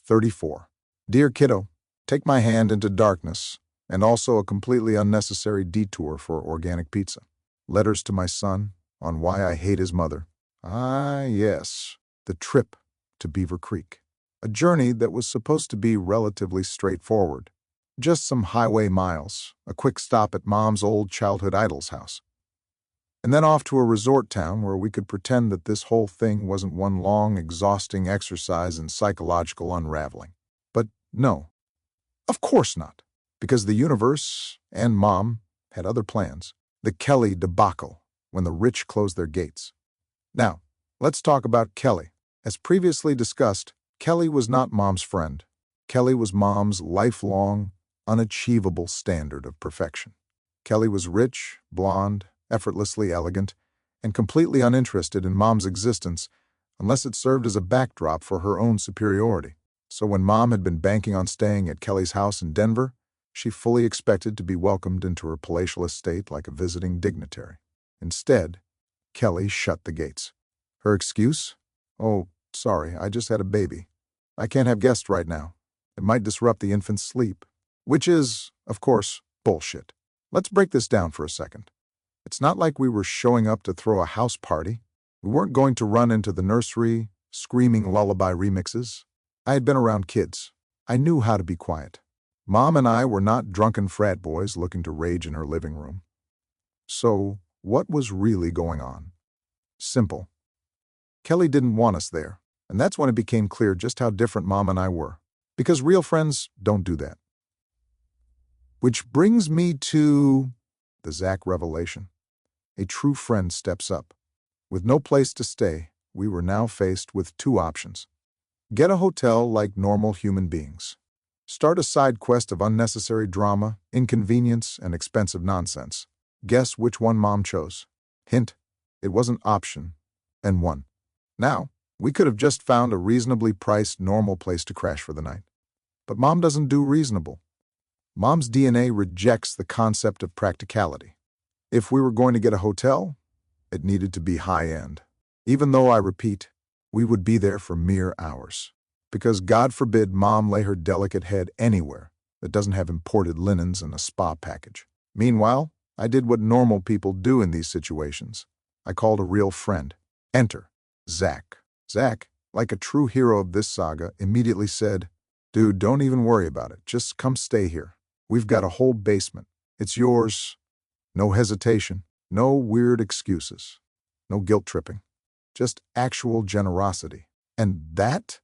34. Dear Kiddo, take my hand into darkness, and also a completely unnecessary detour for organic pizza. Letters to my son on why I hate his mother. Ah, yes, the trip to Beaver Creek. A journey that was supposed to be relatively straightforward. Just some highway miles, a quick stop at Mom's old childhood idol's house. And then off to a resort town where we could pretend that this whole thing wasn't one long, exhausting exercise in psychological unraveling. But no, of course not, because the universe and Mom had other plans. The Kelly debacle, when the rich closed their gates. Now, let's talk about Kelly. As previously discussed, Kelly was not Mom's friend. Kelly was Mom's lifelong, unachievable standard of perfection. Kelly was rich, blonde, effortlessly elegant, and completely uninterested in Mom's existence unless it served as a backdrop for her own superiority. So when Mom had been banking on staying at Kelly's house in Denver, she fully expected to be welcomed into her palatial estate like a visiting dignitary. Instead, Kelly shut the gates. Her excuse? Oh, sorry, I just had a baby. I can't have guests right now. It might disrupt the infant's sleep. Which is, of course, bullshit. Let's break this down for a second. It's not like we were showing up to throw a house party. We weren't going to run into the nursery, screaming lullaby remixes. I had been around kids. I knew how to be quiet. Mom and I were not drunken frat boys looking to rage in her living room. So, what was really going on? Simple. Kelly didn't want us there, and that's when it became clear just how different Mom and I were. Because real friends don't do that. Which brings me to the Zach revelation. A true friend steps up. With no place to stay, we were now faced with two options. Get a hotel like normal human beings. Start a side quest of unnecessary drama, inconvenience, and expensive nonsense. Guess which one Mom chose. Hint, it wasn't option N1. Now, we could have just found a reasonably priced normal place to crash for the night. But Mom doesn't do reasonable. Mom's DNA rejects the concept of practicality. If we were going to get a hotel, it needed to be high-end. Even though, I repeat, we would be there for mere hours. Because God forbid Mom lay her delicate head anywhere that doesn't have imported linens and a spa package. Meanwhile, I did what normal people do in these situations. I called a real friend. Enter Zach. Zach, like a true hero of this saga, immediately said, "Dude, don't even worry about it. Just come stay here. We've got a whole basement. It's yours." No hesitation, no weird excuses, no guilt tripping. Just actual generosity. And that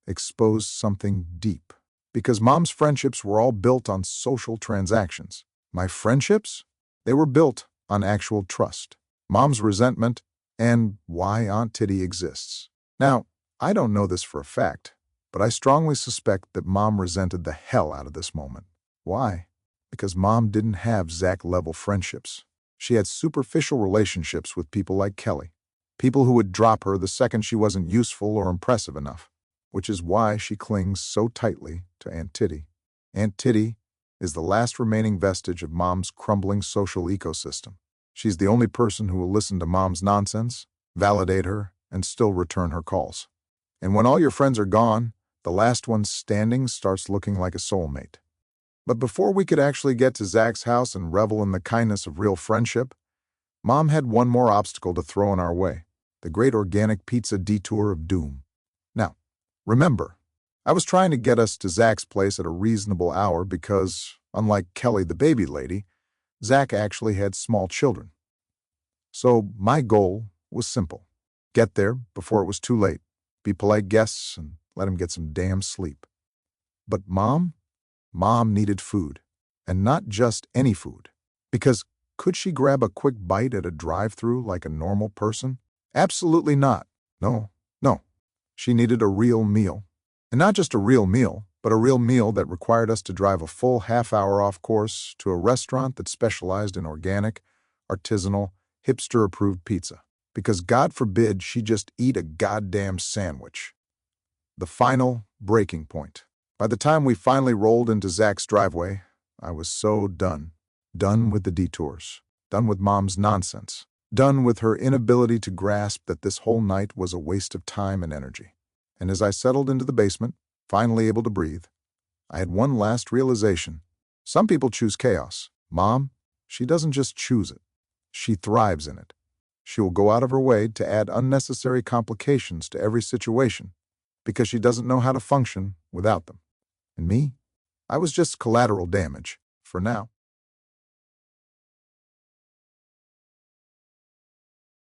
exposed something deep. Because Mom's friendships were all built on social transactions. My friendships? They were built on actual trust. Mom's resentment, and why Aunt Titty exists. Now, I don't know this for a fact, but I strongly suspect that Mom resented the hell out of this moment. Why? Because Mom didn't have Zach-level friendships. She had superficial relationships with people like Kelly. People who would drop her the second she wasn't useful or impressive enough, which is why she clings so tightly to Aunt Titty. Aunt Titty is the last remaining vestige of Mom's crumbling social ecosystem. She's the only person who will listen to Mom's nonsense, validate her, and still return her calls. And when all your friends are gone, the last one standing starts looking like a soulmate. But before we could actually get to Zach's house and revel in the kindness of real friendship, Mom had one more obstacle to throw in our way. The great organic pizza detour of doom. Now, remember, I was trying to get us to Zach's place at a reasonable hour because, unlike Kelly the baby lady, Zach actually had small children. So my goal was simple. Get there before it was too late, be polite guests, and let him get some damn sleep. But Mom needed food, and not just any food. Because could she grab a quick bite at a drive-thru like a normal person? Absolutely not. No. She needed a real meal. And not just a real meal, but a real meal that required us to drive a full half-hour off course to a restaurant that specialized in organic, artisanal, hipster-approved pizza. Because God forbid she just eat a goddamn sandwich. The final breaking point. By the time we finally rolled into Zach's driveway, I was so done. Done with the detours. Done with Mom's nonsense. Done with her inability to grasp that this whole night was a waste of time and energy. And as I settled into the basement, Finally able to breathe, I had one last realization. Some people choose chaos. Mom, she doesn't just choose it. She thrives in it. She will go out of her way to add unnecessary complications to every situation because she doesn't know how to function without them. And me? I was just collateral damage, for now.